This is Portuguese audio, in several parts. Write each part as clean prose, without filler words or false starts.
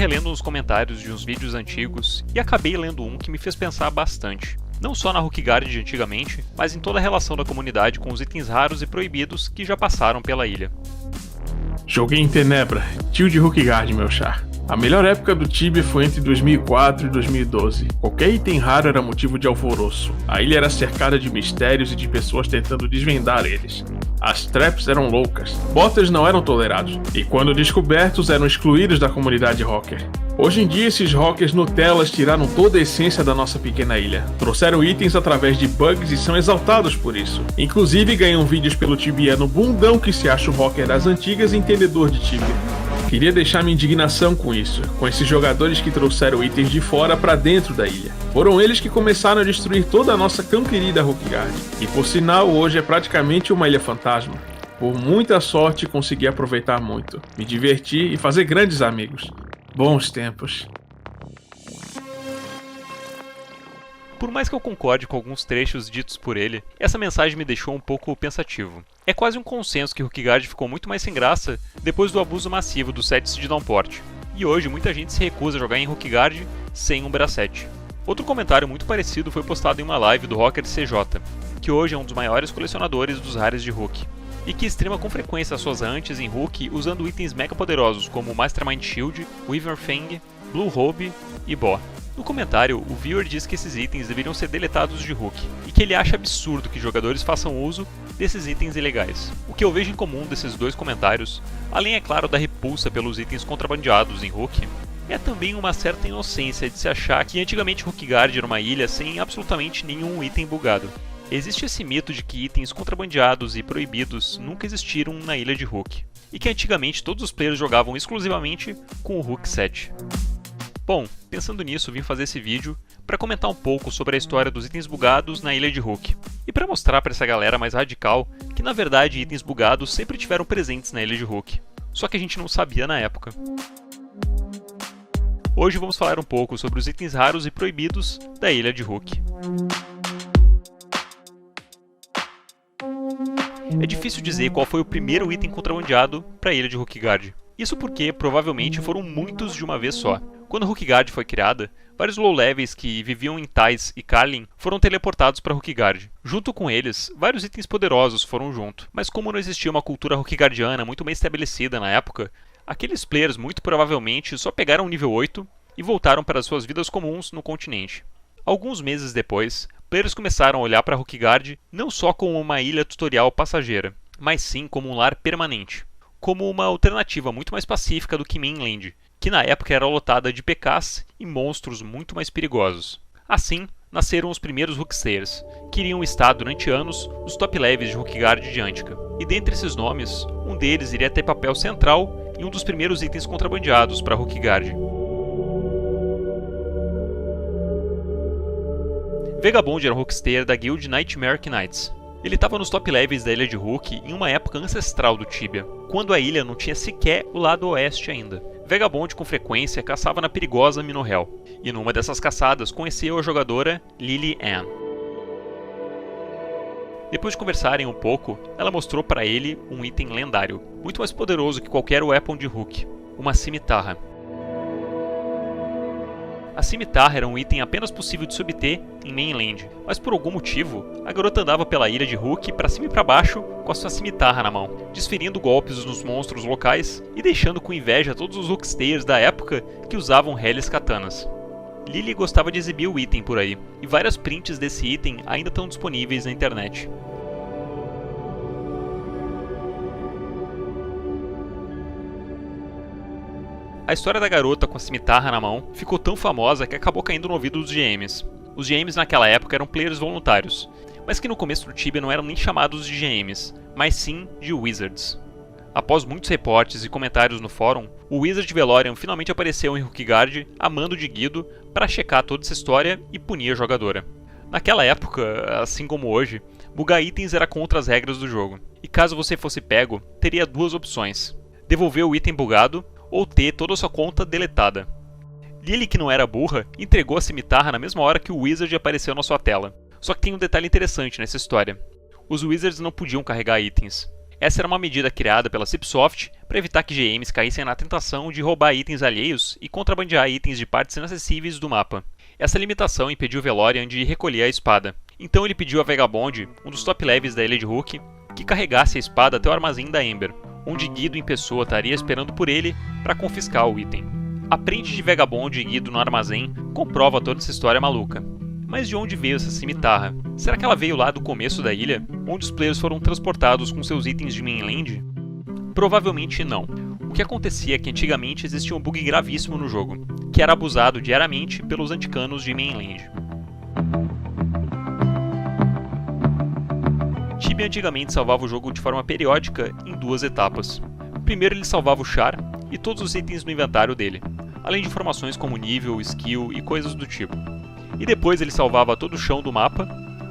relendo uns comentários de uns vídeos antigos e acabei lendo um que me fez pensar bastante. Não só na Rookguard de antigamente, mas em toda a relação da comunidade com os itens raros e proibidos que já passaram pela ilha. Joguei em Tenebra, tio de Rookguard, meu char. A melhor época do Tibia foi entre 2004 e 2012. Qualquer item raro era motivo de alvoroço. A ilha era cercada de mistérios e de pessoas tentando desvendar eles. As traps eram loucas, botters não eram tolerados, e quando descobertos eram excluídos da comunidade rocker. Hoje em dia esses rockers Nutellas tiraram toda a essência da nossa pequena ilha. Trouxeram itens através de bugs e são exaltados por isso. Inclusive ganham vídeos pelo tibiano bundão que se acha o rocker das antigas e entendedor de Tibia. Queria deixar minha indignação com isso, com esses jogadores que trouxeram itens de fora pra dentro da ilha. Foram eles que começaram a destruir toda a nossa tão querida Rookguard. E por sinal, hoje é praticamente uma ilha fantasma. Por muita sorte, consegui aproveitar muito, me divertir e fazer grandes amigos. Bons tempos. Por mais que eu concorde com alguns trechos ditos por ele, essa mensagem me deixou um pouco pensativo. É quase um consenso que Rookguard ficou muito mais sem graça depois do abuso massivo dos sets de downport, e hoje muita gente se recusa a jogar em Rookguard sem um Bracet. Outro comentário muito parecido foi postado em uma live do Rocker CJ, que hoje é um dos maiores colecionadores dos rares de Rook, e que streama com frequência suas hunts em Rook usando itens mega poderosos como Mastermind Shield, Weaver Fang, Blue Robe e Bo. No comentário, o viewer diz que esses itens deveriam ser deletados de Rook, e que ele acha absurdo que jogadores façam uso desses itens ilegais. O que eu vejo em comum desses dois comentários, além é claro da repulsa pelos itens contrabandeados em Rook, é também uma certa inocência de se achar que antigamente Rookguard era uma ilha sem absolutamente nenhum item bugado. Existe esse mito de que itens contrabandeados e proibidos nunca existiram na ilha de Rook, e que antigamente todos os players jogavam exclusivamente com o Rook 7. Bom, pensando nisso, vim fazer esse vídeo para comentar um pouco sobre a história dos itens bugados na ilha de Rook, e para mostrar para essa galera mais radical que na verdade itens bugados sempre tiveram presentes na ilha de Rook, só que a gente não sabia na época. Hoje vamos falar um pouco sobre os itens raros e proibidos da ilha de Rook. É difícil dizer qual foi o primeiro item contrabandeado para a ilha de Rookguard. Isso porque provavelmente foram muitos de uma vez só. Quando Rookguard foi criada, vários low-levels que viviam em Tais e Carlin foram teleportados para Rookguard. Junto com eles, vários itens poderosos foram junto. Mas como não existia uma cultura rookguardiana muito bem estabelecida na época, aqueles players muito provavelmente só pegaram o nível 8 e voltaram para suas vidas comuns no continente. Alguns meses depois, players começaram a olhar para Rookguard não só como uma ilha tutorial passageira, mas sim como um lar permanente. Como uma alternativa muito mais pacífica do que Mainland, que na época era lotada de PKs e monstros muito mais perigosos. Assim, nasceram os primeiros Rooksters, que iriam estar durante anos nos top levels de Rookguard de Antica. E dentre esses nomes, um deles iria ter papel central em um dos primeiros itens contrabandeados para Rookguard. Vagabond era um Rookster da guild Nightmare Knights. Ele estava nos top levels da ilha de Rook em uma época ancestral do Tibia, quando a ilha não tinha sequer o lado oeste ainda. Vagabond com frequência caçava na perigosa Minohel, e numa dessas caçadas conheceu a jogadora Lily Ann. Depois de conversarem um pouco, ela mostrou para ele um item lendário, muito mais poderoso que qualquer weapon de Rook, uma cimitarra. A cimitarra era um item apenas possível de se obter em Mainland, mas por algum motivo, a garota andava pela ilha de Rook para cima e para baixo com a sua cimitarra na mão, desferindo golpes nos monstros locais e deixando com inveja todos os Rooksters da época que usavam Hellis Katanas. Lily gostava de exibir o item por aí, e várias prints desse item ainda estão disponíveis na internet. A história da garota com a cimitarra na mão ficou tão famosa que acabou caindo no ouvido dos GMs. Os GMs naquela época eram players voluntários, mas que no começo do Tibia não eram nem chamados de GMs, mas sim de Wizards. Após muitos reportes e comentários no fórum, o Wizard Velorian finalmente apareceu em Rookguard a mando de Guido para checar toda essa história e punir a jogadora. Naquela época, assim como hoje, bugar itens era contra as regras do jogo, e caso você fosse pego, teria duas opções: devolver o item bugado ou ter toda a sua conta deletada. Lily, que não era burra, entregou a cimitarra na mesma hora que o Wizard apareceu na sua tela. Só que tem um detalhe interessante nessa história. Os Wizards não podiam carregar itens. Essa era uma medida criada pela Cipsoft para evitar que GMs caíssem na tentação de roubar itens alheios e contrabandear itens de partes inacessíveis do mapa. Essa limitação impediu Velourian de recolher a espada. Então ele pediu a Vagabond, um dos top levels da Ilha de Hook, que carregasse a espada até o armazém da Ember, onde Guido em pessoa estaria esperando por ele para confiscar o item. A print de Vagabond e Guido no armazém comprova toda essa história maluca. Mas de onde veio essa cimitarra? Será que ela veio lá do começo da ilha, onde os players foram transportados com seus itens de mainland? Provavelmente não. O que acontecia é que antigamente existia um bug gravíssimo no jogo, que era abusado diariamente pelos anticanos de mainland. Tibia antigamente salvava o jogo de forma periódica em 2 etapas. Primeiro ele salvava o char e todos os itens no inventário dele, além de informações como nível, skill e coisas do tipo. E depois ele salvava todo o chão do mapa,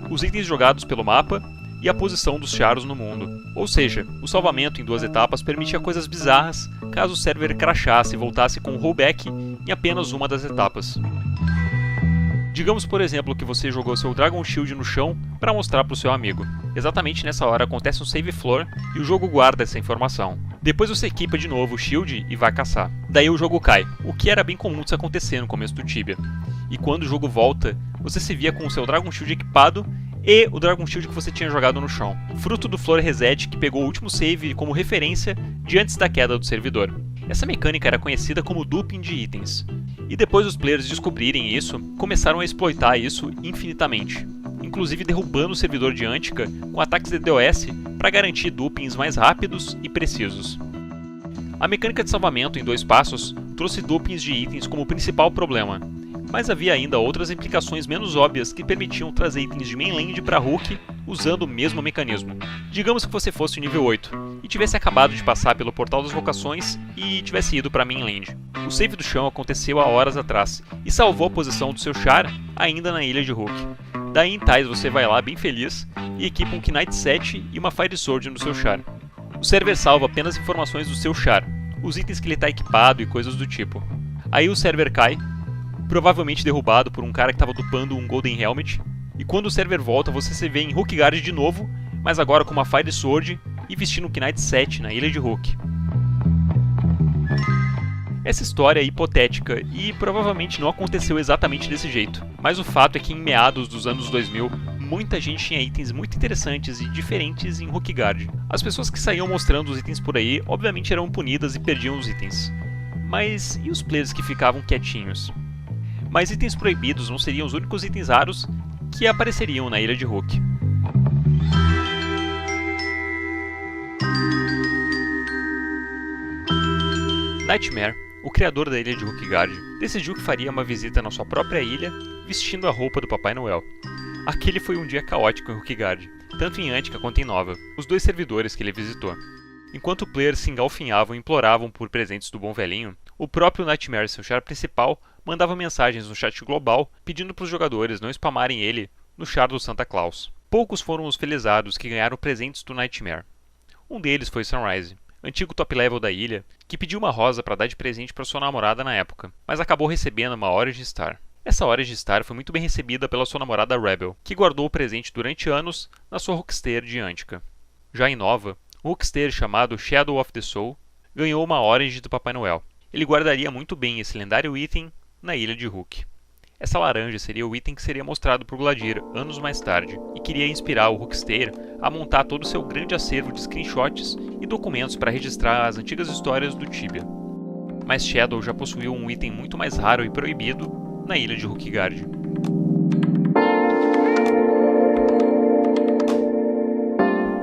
os itens jogados pelo mapa e a posição dos chars no mundo. Ou seja, o salvamento em 2 etapas permitia coisas bizarras caso o server crashasse e voltasse com um rollback em apenas uma das etapas. Digamos, por exemplo, que você jogou seu Dragon Shield no chão para mostrar para o seu amigo. Exatamente nessa hora acontece um save floor e o jogo guarda essa informação. Depois você equipa de novo o Shield e vai caçar. Daí o jogo cai, o que era bem comum de acontecer no começo do Tibia. E quando o jogo volta, você se via com o seu Dragon Shield equipado e o Dragon Shield que você tinha jogado no chão, fruto do Floor Reset que pegou o último save como referência de antes da queda do servidor. Essa mecânica era conhecida como duping de itens, e depois dos players descobrirem isso, começaram a exploitar isso infinitamente, inclusive derrubando o servidor de Antica com ataques de DOS para garantir dupings mais rápidos e precisos. A mecânica de salvamento em 2 passos trouxe dupings de itens como principal problema, mas havia ainda outras implicações menos óbvias que permitiam trazer itens de mainland para Hook usando o mesmo mecanismo. Digamos que você fosse o nível 8 e tivesse acabado de passar pelo Portal das Vocações e tivesse ido para mainland. O save do chão aconteceu há horas atrás e salvou a posição do seu char ainda na ilha de Hook. Daí em Tais você vai lá bem feliz e equipa um Knight 7 e uma Fire Sword no seu char. O server salva apenas informações do seu char, os itens que ele está equipado e coisas do tipo. Aí o server cai, provavelmente derrubado por um cara que estava dupando um Golden Helmet, e quando o server volta você se vê em Hookguard de novo, mas agora com uma Fire Sword e vestindo um Knight 7 na ilha de Hook. Essa história é hipotética e provavelmente não aconteceu exatamente desse jeito, mas o fato é que em meados dos anos 2000, muita gente tinha itens muito interessantes e diferentes em Hookguard. As pessoas que saíam mostrando os itens por aí, obviamente eram punidas e perdiam os itens. Mas e os players que ficavam quietinhos? Mas itens proibidos não seriam os únicos itens raros que apareceriam na ilha de Hook. Nightmare, o criador da ilha de Hookguard, decidiu que faria uma visita na sua própria ilha vestindo a roupa do Papai Noel. Aquele foi um dia caótico em Hookguard, tanto em Antica quanto em Nova, os 2 servidores que ele visitou. Enquanto players se engalfinhavam e imploravam por presentes do bom velhinho, o próprio Nightmare, seu char principal, mandava mensagens no chat global pedindo para os jogadores não spamarem ele no char do Santa Claus. Poucos foram os felizados que ganharam presentes do Nightmare. Um deles foi Sunrise, antigo top level da ilha, que pediu uma rosa para dar de presente para sua namorada na época, mas acabou recebendo uma Orange Star. Essa Orange Star foi muito bem recebida pela sua namorada Rebel, que guardou o presente durante anos na sua Rookstair de Antica. Já em Nova, um Rookstair chamado Shadow of the Soul ganhou uma Orange do Papai Noel. Ele guardaria muito bem esse lendário item na ilha de Hook. Essa laranja seria o item que seria mostrado por Gladir anos mais tarde e queria inspirar o Rookstair a montar todo o seu grande acervo de screenshots e documentos para registrar as antigas histórias do Tibia. Mas Shadow já possuía um item muito mais raro e proibido na ilha de Hookguard.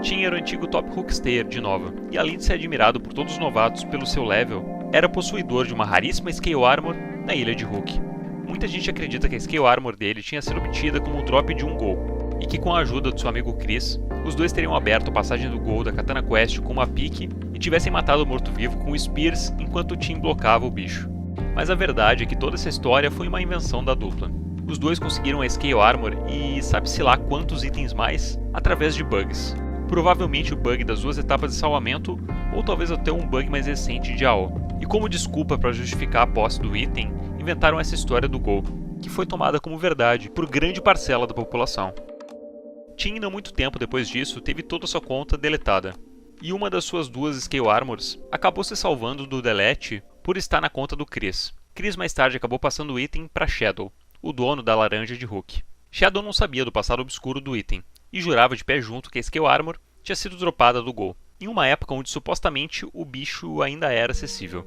Tim era o antigo Top Rookstair de Nova, e além de ser admirado por todos os novatos pelo seu level, era possuidor de uma raríssima Scale Armor na ilha de Hook. Muita gente acredita que a Scale Armor dele tinha sido obtida como um drop de um Gol, e que com a ajuda do seu amigo Chris, os dois teriam aberto a passagem do Gol da Katana Quest com uma pique e tivessem matado o morto-vivo com o Spears enquanto o Tim blocava o bicho. Mas a verdade é que toda essa história foi uma invenção da dupla. Os dois conseguiram a Scale Armor e sabe-se lá quantos itens mais através de bugs. Provavelmente o bug das 2 etapas de salvamento, ou talvez até um bug mais recente de AO. E como desculpa para justificar a posse do item, inventaram essa história do Gol, que foi tomada como verdade por grande parcela da população. Tim, não muito tempo depois disso, teve toda a sua conta deletada. e uma das suas 2 Scale Armors acabou se salvando do delete por estar na conta do Chris. Chris mais tarde acabou passando o item para Shadow, o dono da laranja de Hulk. Shadow não sabia do passado obscuro do item, e jurava de pé junto que a Scale Armor tinha sido dropada do Gol, em uma época onde supostamente o bicho ainda era acessível.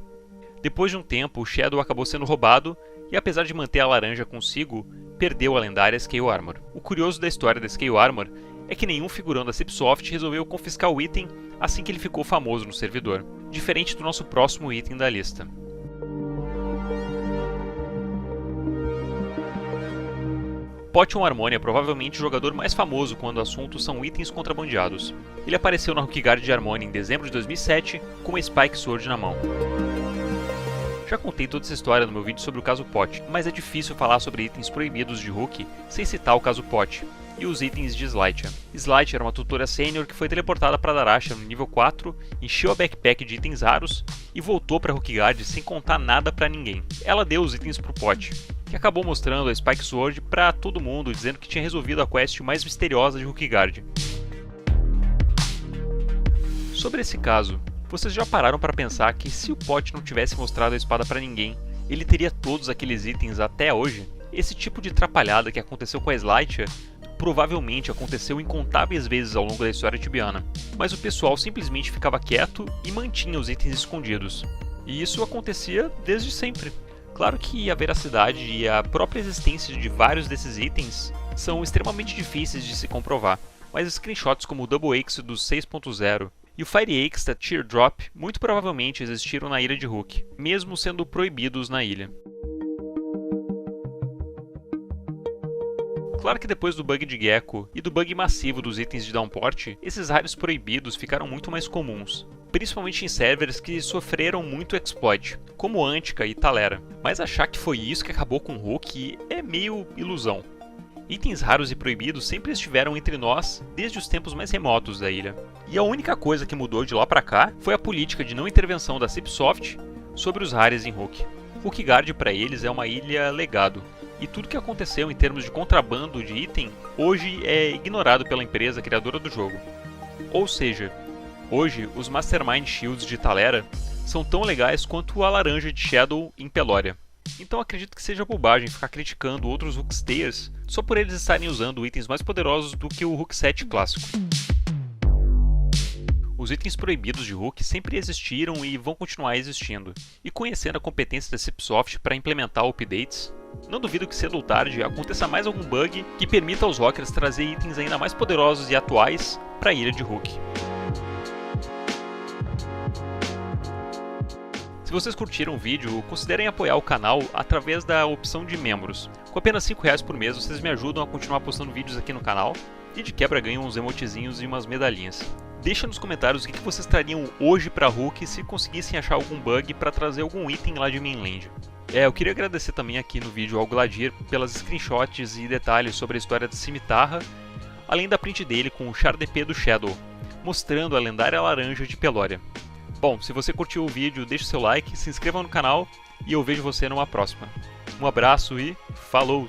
Depois de um tempo, o Shadow acabou sendo roubado e, apesar de manter a laranja consigo, perdeu a lendária Scale Armor. O curioso da história da Scale Armor é que nenhum figurão da Cipsoft resolveu confiscar o item assim que ele ficou famoso no servidor, diferente do nosso próximo item da lista. Potion Harmonia é provavelmente o jogador mais famoso quando o assunto são itens contrabandeados. Ele apareceu na Hookguard de Harmonia em dezembro de 2007 com uma Spike Sword na mão. Já contei toda essa história no meu vídeo sobre o caso Pot, mas é difícil falar sobre itens proibidos de Hook sem citar o caso Pot e os itens de Slightia. Slightia era uma tutora sênior que foi teleportada para Darasha no nível 4, encheu a backpack de itens raros e voltou para Hookguard sem contar nada para ninguém. Ela deu os itens pro Pot, que acabou mostrando a Spike Sword para todo mundo, dizendo que tinha resolvido a quest mais misteriosa de Hookguard. Sobre esse caso, vocês já pararam para pensar que se o Pot não tivesse mostrado a espada para ninguém, ele teria todos aqueles itens até hoje? Esse tipo de atrapalhada que aconteceu com a Slightia provavelmente aconteceu incontáveis vezes ao longo da história tibiana, mas o pessoal simplesmente ficava quieto e mantinha os itens escondidos. E isso acontecia desde sempre. Claro que a veracidade e a própria existência de vários desses itens são extremamente difíceis de se comprovar, mas screenshots como o Double Axe do 6.0 e o Fire Axe da Teardrop muito provavelmente existiram na ilha de Hook, mesmo sendo proibidos na ilha. Claro que depois do bug de Gecko e do bug massivo dos itens de Downport, esses raios proibidos ficaram muito mais comuns, principalmente em servers que sofreram muito exploit, como Antica e Talera. Mas achar que foi isso que acabou com Hook é meio ilusão. Itens raros e proibidos sempre estiveram entre nós desde os tempos mais remotos da ilha. E a única coisa que mudou de lá pra cá foi a política de não intervenção da Cipsoft sobre os rares em Hook. Hookguard para eles é uma ilha legado, e tudo que aconteceu em termos de contrabando de item hoje é ignorado pela empresa criadora do jogo. Ou seja, hoje os Mastermind Shields de Talera são tão legais quanto a laranja de Shadow em Peloria. Então acredito que seja bobagem ficar criticando outros Hookstayers só por eles estarem usando itens mais poderosos do que o Hook 7 clássico. Os itens proibidos de Hook sempre existiram e vão continuar existindo, e conhecendo a competência da Cipsoft para implementar updates, não duvido que cedo ou tarde aconteça mais algum bug que permita aos hackers trazer itens ainda mais poderosos e atuais para a ilha de Hook. Se vocês curtiram o vídeo, considerem apoiar o canal através da opção de membros. Com apenas R$5 por mês, vocês me ajudam a continuar postando vídeos aqui no canal e de quebra ganham uns emotezinhos e umas medalhinhas. Deixa nos comentários o que vocês trariam hoje para Hook se conseguissem achar algum bug para trazer algum item lá de mainland. Eu queria agradecer também aqui no vídeo ao Gladir pelas screenshots e detalhes sobre a história da Cimitarra, além da print dele com o Char DP do Shadow, mostrando a lendária laranja de Peloria. Bom, se você curtiu o vídeo, deixe seu like, se inscreva no canal e eu vejo você numa próxima. Um abraço e falou!